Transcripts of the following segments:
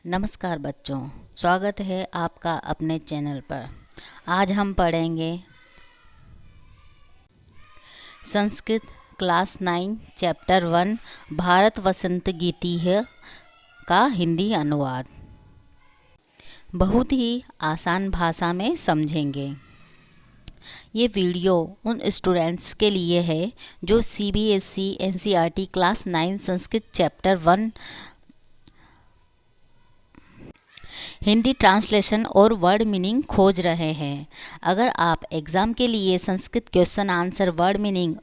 नमस्कार बच्चों, स्वागत है आपका अपने चैनल पर। आज हम पढ़ेंगे संस्कृत क्लास 9 चैप्टर 1 भारत वसंत गीतिह का हिंदी अनुवाद। बहुत ही आसान भाषा में समझेंगे। ये वीडियो उन स्टूडेंट्स के लिए है जो CBSE NCERT class 9 Sanskrit chapter 1 Hindi translation और वर्ड मीनिंग खोज रहे हैं। अगर आप एग्ज़ाम के लिए Sanskrit question answer, word meaning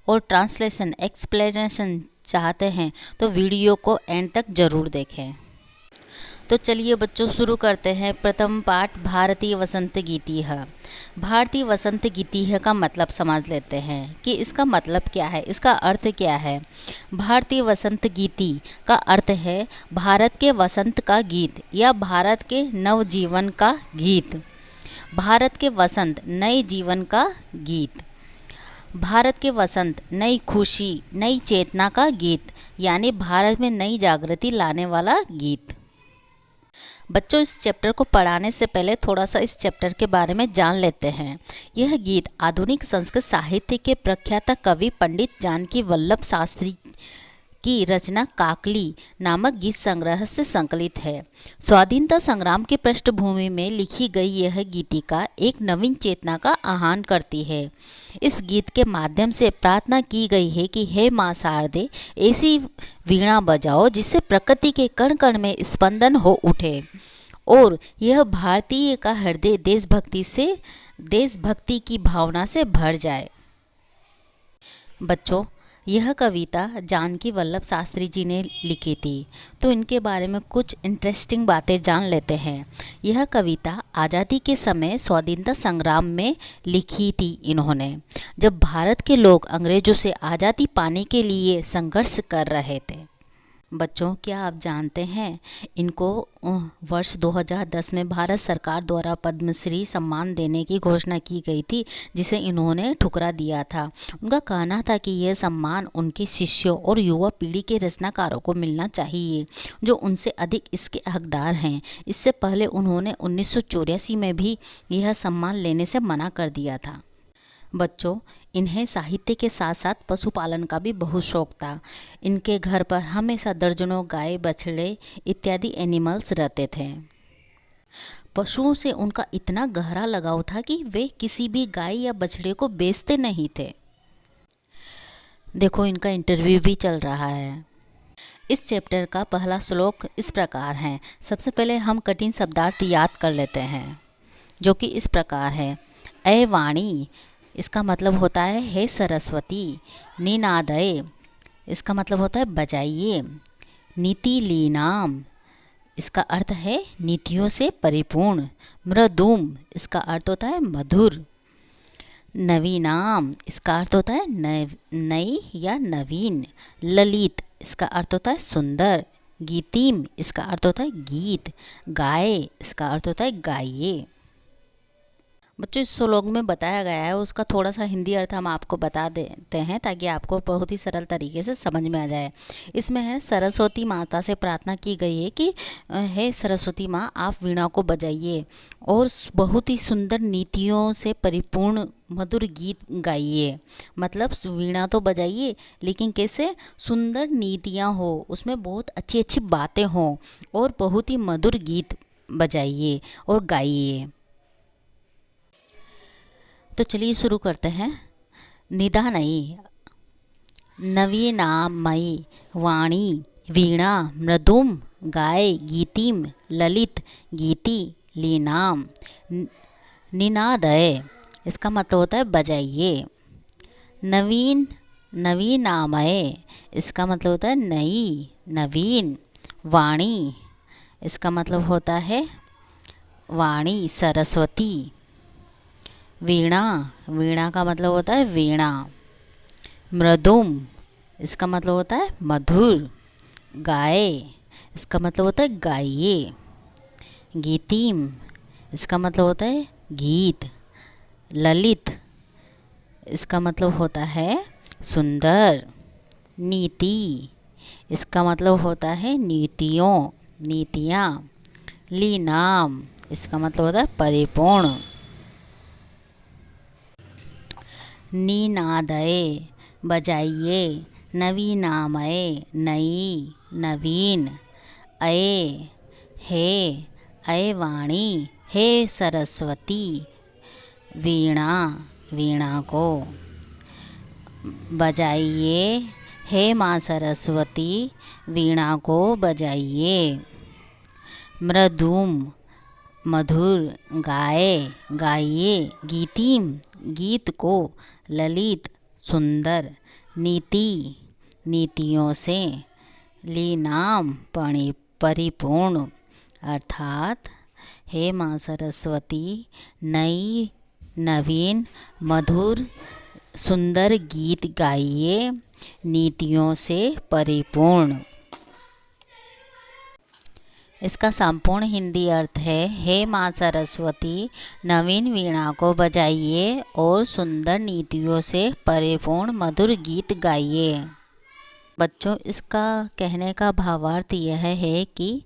और ट्रांसलेशन एक्सप्लेनेशन चाहते हैं तो वीडियो को एंड तक ज़रूर देखें। तो चलिए बच्चों, शुरू करते हैं। प्रथम पाठ भारतीय वसंत गीतिह। भारतीय वसंत गीतिह का मतलब समझ लेते हैं कि इसका मतलब क्या है, इसका अर्थ क्या है। भारतीय वसंत गीति का अर्थ है भारत के वसंत का गीत या भारत के नवजीवन का गीत। भारत के वसंत नए जीवन का गीत। भारत के वसंत नई खुशी, नई चेतना का गीत, यानी भारत में नई जागृति लाने वाला गीत। बच्चों, इस चैप्टर को पढ़ाने से पहले थोड़ा सा इस चैप्टर के बारे में जान लेते हैं। यह गीत आधुनिक संस्कृत साहित्य के प्रख्यात कवि पंडित जानकी वल्लभ शास्त्री की रचना काकली नामक गीत संग्रह से संकलित है। स्वाधीनता संग्राम की पृष्ठभूमि में लिखी गई यह गीतिका एक नवीन चेतना का आह्वान करती है। इस गीत के माध्यम से प्रार्थना की गई है कि हे माँ शारदे, ऐसी वीणा बजाओ जिससे प्रकृति के कण कण में स्पंदन हो उठे और यह भारतीय का हृदय देशभक्ति की भावना से भर जाए। बच्चों, यह कविता जानकी वल्लभ शास्त्री जी ने लिखी थी, तो इनके बारे में कुछ इंटरेस्टिंग बातें जान लेते हैं। यह कविता आज़ादी के समय स्वाधीनता संग्राम में लिखी थी इन्होंने, जब भारत के लोग अंग्रेज़ों से आज़ादी पाने के लिए संघर्ष कर रहे थे। बच्चों, क्या आप जानते हैं इनको वर्ष 2010 में भारत सरकार द्वारा पद्मश्री सम्मान देने की घोषणा की गई थी, जिसे इन्होंने ठुकरा दिया था। उनका कहना था कि यह सम्मान उनके शिष्यों और युवा पीढ़ी के रचनाकारों को मिलना चाहिए जो उनसे अधिक इसके हकदार हैं। इससे पहले उन्होंने 1984 में भी यह सम्मान लेने से मना कर दिया था। बच्चों, इन्हें साहित्य के साथ साथ पशुपालन का भी बहुत शौक था। इनके घर पर हमेशा दर्जनों गाय, बछड़े इत्यादि एनिमल्स रहते थे। पशुओं से उनका इतना गहरा लगाव था कि वे किसी भी गाय या बछड़े को बेचते नहीं थे। देखो, इनका इंटरव्यू भी चल रहा है। इस चैप्टर का पहला श्लोक इस प्रकार है। सबसे पहले हम कठिन शब्दार्थ याद कर लेते हैं, जो कि इस प्रकार है। ऐ वाणी, इसका मतलब होता है हे सरस्वती। निनादय, इसका मतलब होता है बजाइए। नीति लीनाम, इसका अर्थ है नीतियों से परिपूर्ण। मृदुम, इसका अर्थ होता है मधुर। नवीनाम, इसका अर्थ होता है नई या नवीन। ललित, इसका अर्थ होता है सुंदर। गीतिम, इसका अर्थ होता है गीत। गाए, इसका अर्थ होता है गाइए। बच्चों, इस श्लोक में बताया गया है, उसका थोड़ा सा हिंदी अर्थ हम आपको बता देते हैं ताकि आपको बहुत ही सरल तरीके से समझ में आ जाए। इसमें है सरस्वती माता से प्रार्थना की गई है कि हे सरस्वती माँ, आप वीणा को बजाइए और बहुत ही सुंदर नीतियों से परिपूर्ण मधुर गीत गाइए। मतलब वीणा तो बजाइए, लेकिन कैसे सुंदर नीतियाँ हो, उसमें बहुत अच्छी अच्छी बातें हों और बहुत ही मधुर गीत बजाइए और गाइए। तो चलिए शुरू करते हैं। निदानयी, नवीनामयी वाणी, वीणा, मृदुम, गाय, गीतिम, ललित, गीति, लीनाम। निनादय, इसका मतलब होता है बजाइए। नवीनामय, इसका मतलब होता है नई, नवीन। वाणी, इसका मतलब होता है वाणी, सरस्वती। वीणा, वीणा का मतलब होता है वीणा। मृदुम, इसका मतलब होता है मधुर। गाए, इसका मतलब होता है गाइए। गीतिम, इसका मतलब होता है गीत। ललित, इसका मतलब होता है सुंदर। नीति, इसका मतलब होता है नीतियों। नीतियाँ। लीनाम इसका मतलब होता है परिपूर्ण। निनादय बजाइए। नवीनामय नई नवीन। अये हे अये वाणी हे सरस्वती। वीणा वीणा को। बजाइए हे माँ सरस्वती वीणा को बजाइए। मृदुम मधुर गाए गाइए। गीतिम गीत को। ललित सुंदर। नीति नीतियों से। लीनाम परिपूर्ण अर्थात हे माँ सरस्वती नई नवीन मधुर सुंदर गीत गाइए नीतियों से परिपूर्ण। इसका संपूर्ण हिंदी अर्थ है हे माँ सरस्वती नवीन वीणा को बजाइए और सुंदर नीतियों से परिपूर्ण मधुर गीत गाइए। बच्चों, इसका कहने का भावार्थ यह है कि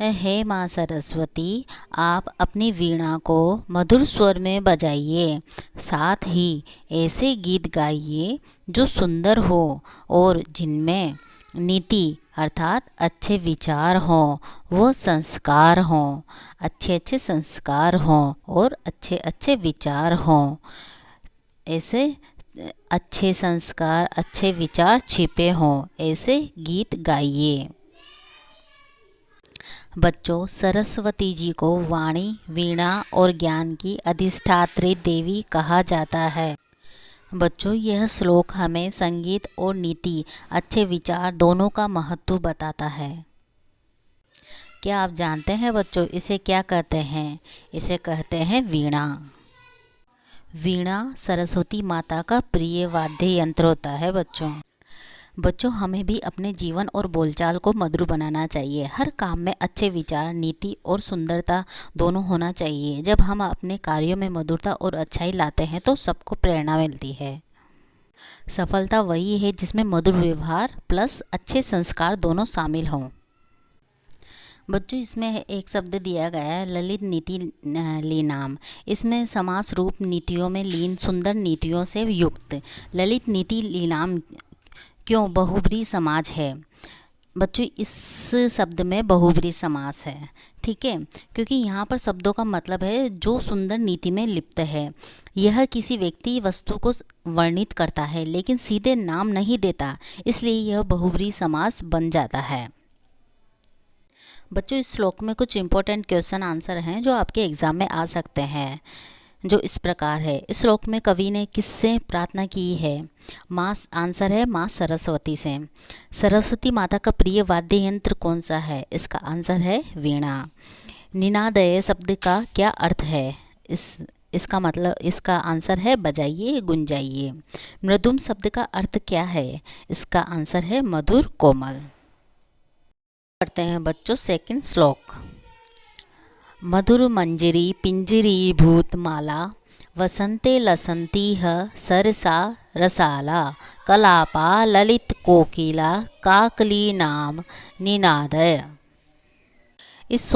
हे माँ सरस्वती आप अपनी वीणा को मधुर स्वर में बजाइए, साथ ही ऐसे गीत गाइए जो सुंदर हो और जिनमें नीति अर्थात अच्छे विचार हों, वो संस्कार हों, अच्छे अच्छे संस्कार हों और अच्छे अच्छे विचार हों। ऐसे अच्छे संस्कार अच्छे विचार छिपे हों, ऐसे गीत गाइए। बच्चों, सरस्वती जी को वाणी वीणा और ज्ञान की अधिष्ठात्री देवी कहा जाता है। बच्चों, यह श्लोक हमें संगीत और नीति अच्छे विचार दोनों का महत्व बताता है। क्या आप जानते हैं बच्चों इसे क्या कहते हैं? इसे कहते हैं वीणा। वीणा सरस्वती माता का प्रिय वाद्य यंत्र होता है। बच्चों, हमें भी अपने जीवन और बोलचाल को मधुर बनाना चाहिए। हर काम में अच्छे विचार, नीति और सुंदरता दोनों होना चाहिए। जब हम अपने कार्यों में मधुरता और अच्छाई लाते हैं तो सबको प्रेरणा मिलती है। सफलता वही है जिसमें मधुर व्यवहार प्लस अच्छे संस्कार दोनों शामिल हों। बच्चों, इसमें एक शब्द दिया गया है ललित नीति लीनाम। इसमें समास रूप नीतियों में लीन सुंदर नीतियों से युक्त। ललित नीति लीनाम क्यों बहुब्री समाज है? बच्चों, इस शब्द में बहुब्री समास है, ठीक है, क्योंकि यहाँ पर शब्दों का मतलब है जो सुंदर नीति में लिप्त है। यह किसी व्यक्ति वस्तु को वर्णित करता है लेकिन सीधे नाम नहीं देता, इसलिए यह बहुब्री समास बन जाता है। बच्चों, इस श्लोक में कुछ इंपॉर्टेंट क्वेश्चन आंसर हैं जो आपके एग्ज़ाम में आ सकते हैं, जो इस प्रकार है। इस श्लोक में कवि ने किससे प्रार्थना की है? माँ आंसर है माँ सरस्वती से। सरस्वती माता का प्रिय वाद्य यंत्र कौन सा है? इसका आंसर है वीणा। निनादय शब्द का क्या अर्थ है? इसका आंसर है बजाइए गुंजाइए। मृदुम शब्द का अर्थ क्या है? इसका आंसर है मधुर कोमल। पढ़ते हैं बच्चों सेकंड श्लोक। मधुर मंजरी पिंजरी भूतमाला वसंते लसंतीह सरसा रसाला कलापा ललित कोकिला काकली नाम निनादय। इस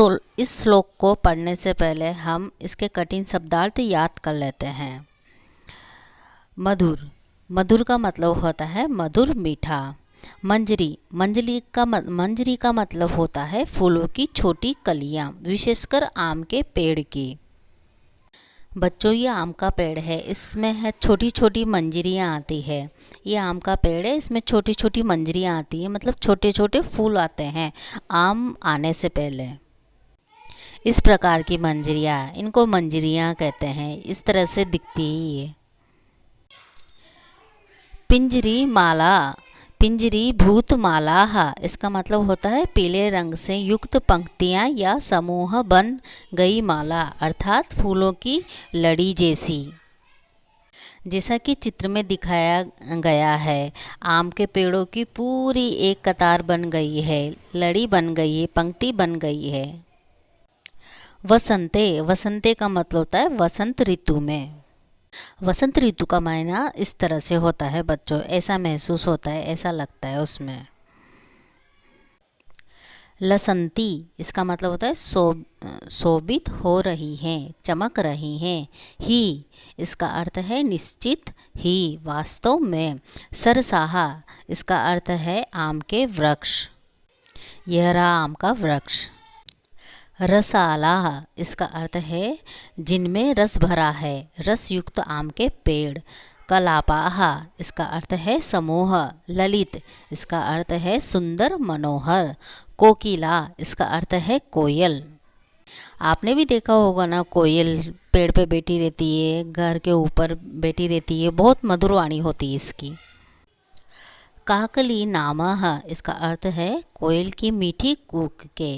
श्लोक को पढ़ने से पहले हम इसके कठिन शब्दार्थ याद कर लेते हैं। मधुर का मतलब होता है मधुर मीठा। मंजरी का मतलब होता है फूलों की छोटी कलियां, विशेषकर आम के पेड़ की। बच्चों, ये आम का पेड़ है, इसमें है छोटी छोटी मंजरियां आती है। ये आम का पेड़ है, इसमें छोटी छोटी मंजरियां आती है, मतलब छोटे छोटे फूल आते हैं आम आने से पहले। इस प्रकार की मंजरियां, इनको मंजरियां कहते हैं। इस तरह से दिखती है ये। पिंजरी भूतमाला, इसका मतलब होता है पीले रंग से युक्त पंक्तियां या समूह बन गई माला, अर्थात फूलों की लड़ी जैसी। जैसा कि चित्र में दिखाया गया है, आम के पेड़ों की पूरी एक कतार बन गई है, लड़ी बन गई है, पंक्ति बन गई है। वसंते का मतलब होता है वसंत ऋतु में। वसंत ऋतु का महीना इस तरह से होता है बच्चों, ऐसा महसूस होता है, ऐसा लगता है उसमें। लसंती इसका मतलब होता है शोभित हो रही हैं, चमक रही हैं। ही इसका अर्थ है निश्चित ही, वास्तव में। सरसाहा इसका अर्थ है आम के वृक्ष, यह रहा आम का वृक्ष। रसाला इसका अर्थ है जिनमें रस भरा है, रस युक्त आम के पेड़। कलापाहा इसका अर्थ है समूह। ललित इसका अर्थ है सुंदर मनोहर। कोकिला इसका अर्थ है कोयल। आपने भी देखा होगा ना, कोयल पेड़ पे बैठी रहती है, घर के ऊपर बैठी रहती है, बहुत मधुर वाणी होती है इसकी। काकली नामः इसका अर्थ है कोयल की मीठी कूक के।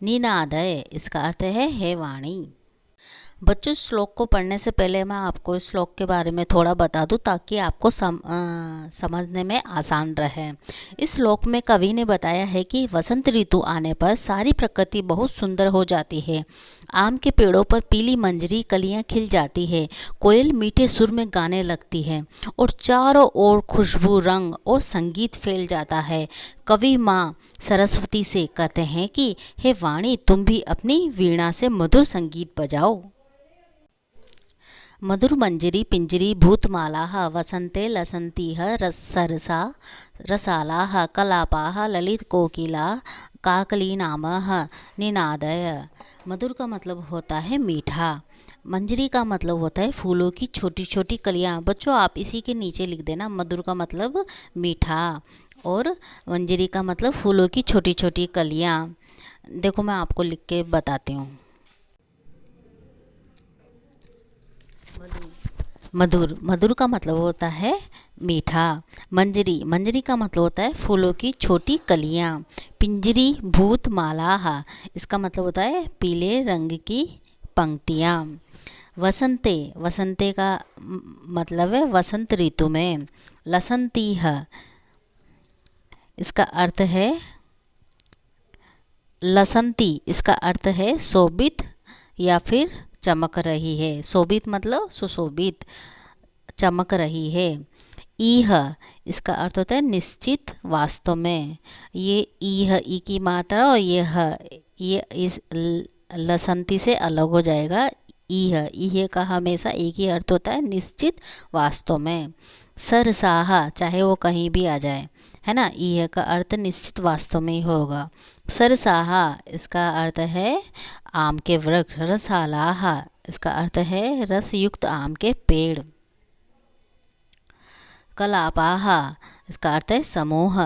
निनादय इसका अर्थ है हे वाणी। बच्चों, श्लोक को पढ़ने से पहले मैं आपको इस श्लोक के बारे में थोड़ा बता दूं ताकि आपको समझने में आसान रहे। इस श्लोक में कवि ने बताया है कि वसंत ऋतु आने पर सारी प्रकृति बहुत सुंदर हो जाती है। आम के पेड़ों पर पीली मंजरी कलियां खिल जाती है, कोयल मीठे सुर में गाने लगती है और चारों ओर खुशबू, रंग और संगीत फैल जाता है। कवि माँ सरस्वती से कहते हैं कि हे वाणी, तुम भी अपनी वीणा से मधुर संगीत बजाओ। मधुर मंजरी पिंजरी भूतमाला वसंते लसंती सरसा रसाला कलापा ललित कोकिला काकली नाम निनादय। मधुर का मतलब होता है मीठा, मंजरी का मतलब होता है फूलों की छोटी छोटी कलियां। बच्चों, आप इसी के नीचे लिख देना, मधुर का मतलब मीठा और मंजरी का मतलब फूलों की छोटी छोटी कलियां। देखो, मैं आपको लिख के बताती हूँ। मधुर, मधुर का मतलब होता है मीठा। मंजरी, मंजरी का मतलब होता है फूलों की छोटी कलियां। पिंजरी भूतमाला, इसका मतलब होता है पीले रंग की पंक्तियां। वसंते, वसंते का मतलब है वसंत ऋतु में। लसंती इसका अर्थ है लसंती इसका अर्थ है शोभित या फिर चमक रही है। शोभित मतलब सुशोभित, चमक रही है। ईह इसका अर्थ होता है निश्चित, वास्तव में। ये ईह, ई की मात्रा और ये इस लसंती से अलग हो जाएगा। ईह का हमेशा एक ही अर्थ होता है निश्चित, वास्तव में। सरसाहा चाहे वो कहीं भी आ जाए, है ना, ईह का अर्थ निश्चित वास्तव में ही होगा। सरसाहा इसका अर्थ है आम के वृक्ष। रसालाहा इसका अर्थ है रस युक्त आम के पेड़। कलापाहा इसका अर्थ है समूह।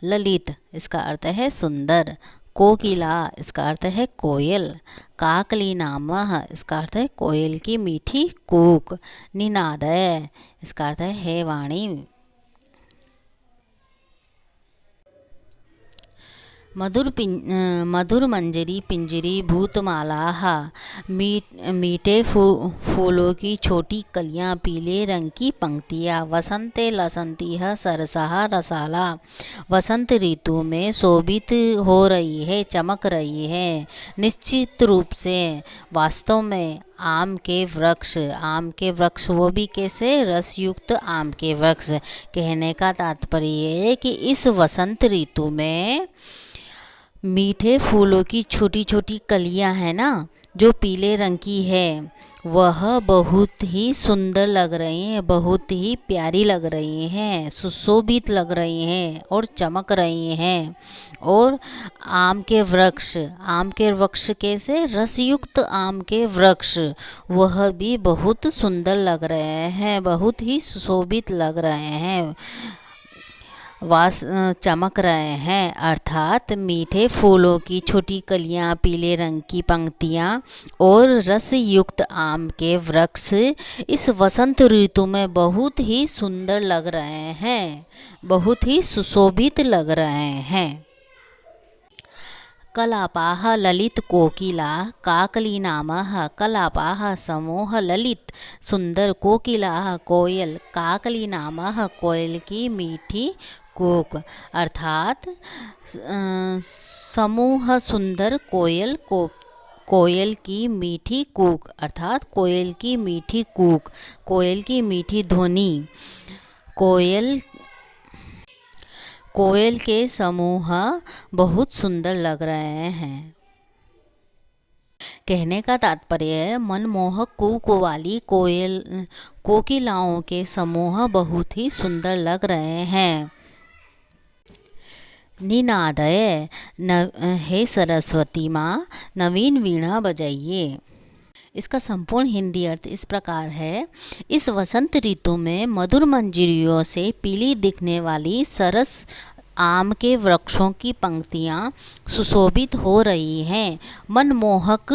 ललित इसका अर्थ है सुंदर। कोकिला इसका अर्थ है कोयल। काकली नामः इसका अर्थ है कोयल की मीठी कूक। निनादय इसका अर्थ है हे वाणी। मधुर मंजरी पिंजरी भूतमाला मीठे फूलों की छोटी कलियां, पीले रंग की पंक्तियां। वसंते लसंती सरसा रसाला, वसंत ऋतु में शोभित हो रही है, चमक रही है निश्चित रूप से, वास्तव में। आम के वृक्ष, आम के वृक्ष वो भी कैसे, रसयुक्त आम के वृक्ष। कहने का तात्पर्य है कि इस वसंत ऋतु में मीठे फूलों की छोटी छोटी कलियां हैं ना, जो पीले रंग की है, वह बहुत ही सुंदर लग रही हैं, बहुत ही प्यारी लग रही हैं, सुशोभित लग रही हैं और चमक रही हैं। और आम के वृक्ष कैसे, रसयुक्त आम के वृक्ष, वह भी बहुत सुंदर लग रहे हैं, बहुत ही सुशोभित लग रहे हैं, चमक रहे हैं। अर्थात मीठे फूलों की छोटी कलियां, पीले रंग की पंक्तियां और रस युक्त आम के वृक्ष इस वसंत ऋतु में बहुत ही सुंदर लग रहे हैं, बहुत ही सुशोभित लग रहे हैं। कलापाः ललित कोकिला काकली नामः। कलापाः समूह समूह सुंदर, कोकिला कोयल, काकली नामः कोयल की मीठी कूक। अर्थात समूह सुंदर कोयल कोयल की मीठी कूक, अर्थात कोयल की मीठी कूक, कोयल की मीठी ध्वनि। कोयल के समूह बहुत सुंदर लग रहे हैं। कहने का तात्पर्य है मनमोहक कूक वाली कोकिलाओं के समूह बहुत ही सुंदर लग रहे हैं। निनादय हे सरस्वती माँ, नवीन वीणा बजाइए। इसका संपूर्ण हिंदी अर्थ इस प्रकार है, इस वसंत ऋतु में मधुर मंजरियों से पीली दिखने वाली सरस आम के वृक्षों की पंक्तियाँ सुशोभित हो रही हैं। मनमोहक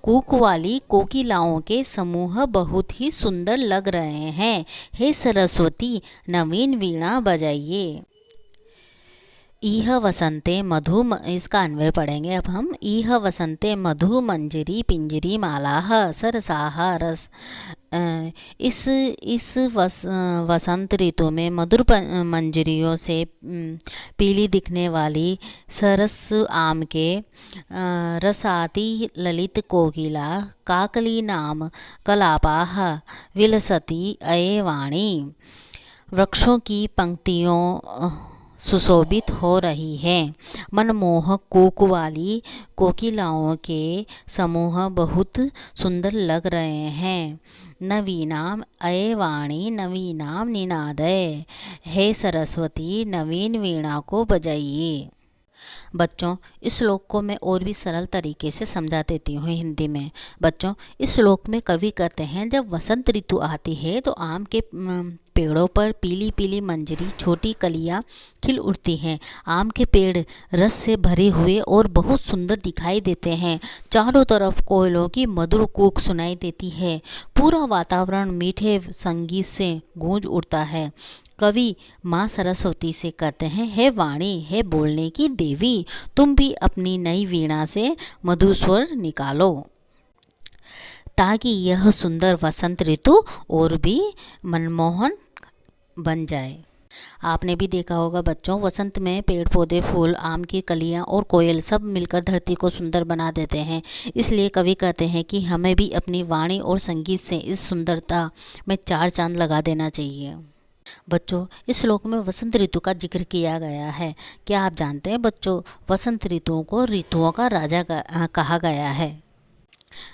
कूक वाली कोकिलाओं के समूह बहुत ही सुंदर लग रहे हैं। हे सरस्वती, नवीन वीणा बजाइए। इह वसंते मधु, इसका अन्वय पढ़ेंगे अब हम। इह वसंते मधु मंजरी पिंजरी मालाह सरसाह रस। इस वसंत ऋतु में मधुर मंजरियों से पीली दिखने वाली सरस आम के रसाती ललित कोकिला काकली नाम कलापाह विलसती अये वाणी। वृक्षों की पंक्तियों सुशोभित हो रही है। मनमोहक कूक वाली कोकिलाओं के समूह बहुत सुंदर लग रहे हैं। नवीनाम अये वाणी नवीनाम निनादय। हे सरस्वती, नवीन वीणा को बजाइए। बच्चों, इस श्लोक को मैं और भी सरल तरीके से समझा देती हूँ हिंदी में। बच्चों, इस श्लोक में कवि कहते हैं जब वसंत ऋतु आती है तो आम के पेड़ों पर पीली पीली मंजरी छोटी कलियां खिल उठती हैं। आम के पेड़ रस से भरे हुए और बहुत सुंदर दिखाई देते हैं। चारों तरफ कोयलों की मधुर कूक सुनाई देती है। पूरा वातावरण मीठे संगीत से गूंज उठता है। कवि माँ सरस्वती से कहते हैं, हे वाणी, हे बोलने की देवी, तुम भी अपनी नई वीणा से मधुर स्वर निकालो ताकि यह सुंदर वसंत ऋतु और भी मनमोहन बन जाए। आपने भी देखा होगा बच्चों, वसंत में पेड़ पौधे, फूल, आम की कलियां और कोयल सब मिलकर धरती को सुंदर बना देते हैं। इसलिए कवि कहते हैं कि हमें भी अपनी वाणी और संगीत से इस सुंदरता में चार चांद लगा देना चाहिए। बच्चों, इस श्लोक में वसंत ऋतु का जिक्र किया गया है। क्या आप जानते हैं बच्चों, वसंत ऋतुओं को ऋतुओं का राजा कहा गया है।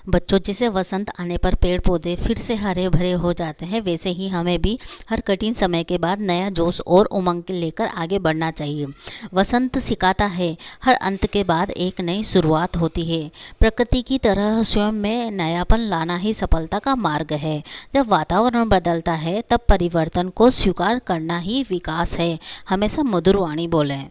बच्चों, जैसे वसंत आने पर पेड़ पौधे फिर से हरे भरे हो जाते हैं, वैसे ही हमें भी हर कठिन समय के बाद नया जोश और उमंग लेकर आगे बढ़ना चाहिए। वसंत सिखाता है हर अंत के बाद एक नई शुरुआत होती है। प्रकृति की तरह स्वयं में नयापन लाना ही सफलता का मार्ग है। जब वातावरण बदलता है तब परिवर्तन को स्वीकार करना ही विकास है। हमेशा मधुर वाणी बोलें।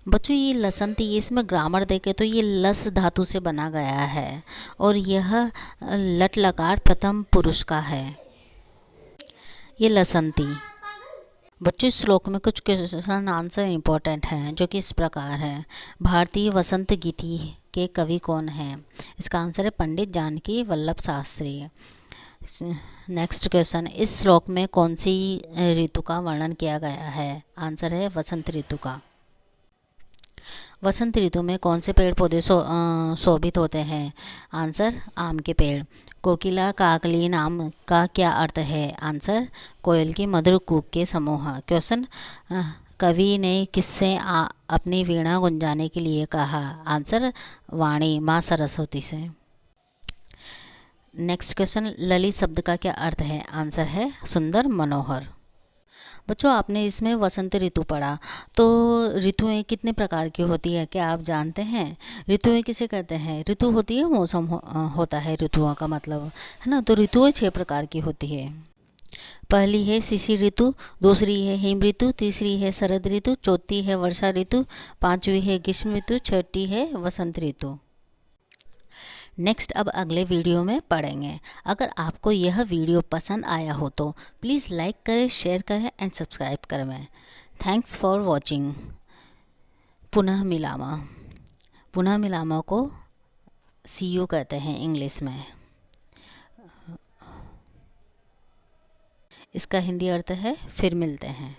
बच्चों, ये लसंती, इसमें ग्रामर देखें तो ये लस धातु से बना गया है और यह लट लकार प्रथम पुरुष का है। ये लसंती। बच्चों, इस श्लोक में कुछ क्वेश्चन आंसर इम्पोर्टेंट हैं जो कि इस प्रकार है। भारतीय वसंत गीति के कवि कौन हैं? इसका आंसर है पंडित जानकी वल्लभ शास्त्री। नेक्स्ट क्वेश्चन, इस श्लोक में कौन सी ऋतु का वर्णन किया गया है? आंसर है वसंत ऋतु का। वसंत ऋतु में कौन से पेड़ पौधे शोभित होते हैं? आंसर, आम के पेड़। कोकिला काकली नाम का क्या अर्थ है? आंसर, कोयल की मधुर कूक के समूह। क्वेश्चन, कवि ने किससे अपनी वीणा गुंजाने के लिए कहा? आंसर, वाणी माँ सरस्वती से। नेक्स्ट क्वेश्चन, ललित शब्द का क्या अर्थ है? आंसर है, सुंदर, मनोहर। बच्चों, आपने इसमें वसंत ऋतु पढ़ा, तो ऋतुएं कितने प्रकार की होती है क्या आप जानते हैं? ऋतुएं किसे कहते हैं? ऋतु होती है मौसम होता है ऋतुओं का मतलब, है ना। तो ऋतुएं 6 प्रकार की होती है। पहली है शिशिर ऋतु, दूसरी है हिम ऋतु, तीसरी है शरद ऋतु, चौथी है वर्षा ऋतु, पांचवी है ग्रीष्म ऋतु, छठी है वसंत ऋतु। नेक्स्ट अब अगले वीडियो में पढ़ेंगे। अगर आपको यह वीडियो पसंद आया हो तो प्लीज़ लाइक करें, शेयर करें एंड सब्सक्राइब करें। Thanks for watching. पुनः मिलामा। पुनः मिलामा को सी यू कहते हैं इंग्लिश में। इसका हिंदी अर्थ है फिर मिलते हैं।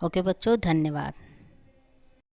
ओके बच्चों, धन्यवाद।